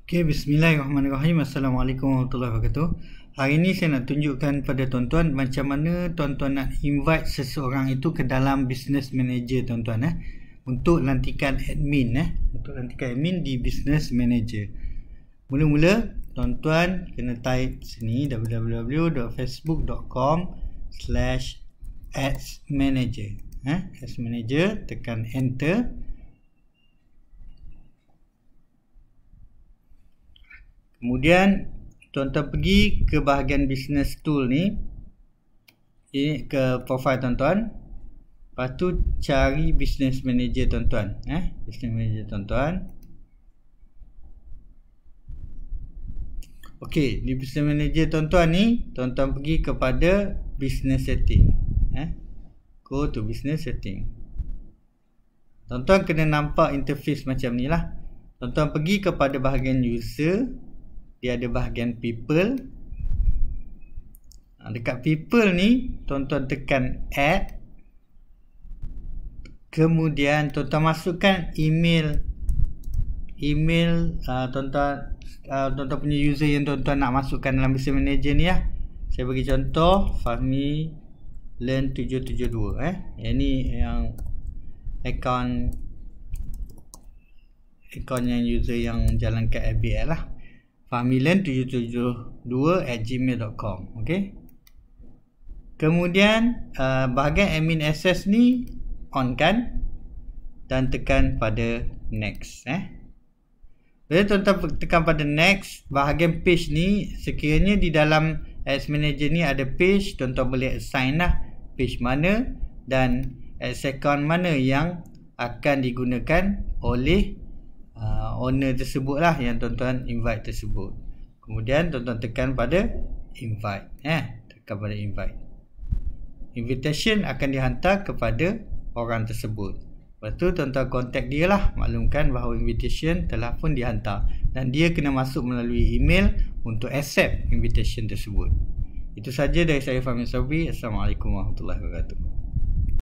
Okay, bismillahirrahmanirrahim. Assalamualaikum warahmatullahi wabarakatuh. Hari ini saya nak tunjukkan pada tuan-tuan macam mana tuan-tuan nak invite seseorang itu ke dalam business manager tuan-tuan untuk lantikan admin untuk lantikan admin di business manager. Mula-mula tuan-tuan kena type sini www.facebook.com/adsmanager. Adsmanager, tekan enter. Kemudian tuan-tuan pergi ke bahagian business tool ni, ke profile tuan-tuan. Lepas tu cari business manager tuan-tuan, business manager tuan-tuan. Okey, di business manager tuan-tuan ni, tuan-tuan pergi kepada business setting. Go to business setting. Tuan-tuan kena nampak interface macam ni lah. Tuan-tuan pergi kepada bahagian user. Dia ada bahagian people. Dekat people ni tuan-tuan tekan add. Kemudian tuan-tuan masukkan email tuan-tuan punya user yang tuan-tuan nak masukkan dalam business manager ni lah. Saya bagi contoh Fahmi Learn 772 Yang ni yang akaun yang user yang jalankan ABL lah. fahmilen772@gmail.com. Okey. Kemudian bahagian admin access ni on kan, dan tekan pada next. Bila tuan-tuan tekan pada next, bahagian page ni sekiranya di dalam Ads Manager ni ada page, tuan-tuan boleh assign lah page mana dan ads account mana yang akan digunakan oleh owner tersebut lah yang tuan-tuan invite tersebut. Kemudian tuan-tuan tekan pada invite. Tekan pada invite. Invitation akan dihantar kepada orang tersebut. Lepas tu tuan-tuan contact dia lah, maklumkan bahawa invitation telah pun dihantar dan dia kena masuk melalui email untuk accept invitation tersebut. Itu saja dari saya, Fahmi Sabri. Assalamualaikum warahmatullahi wabarakatuh.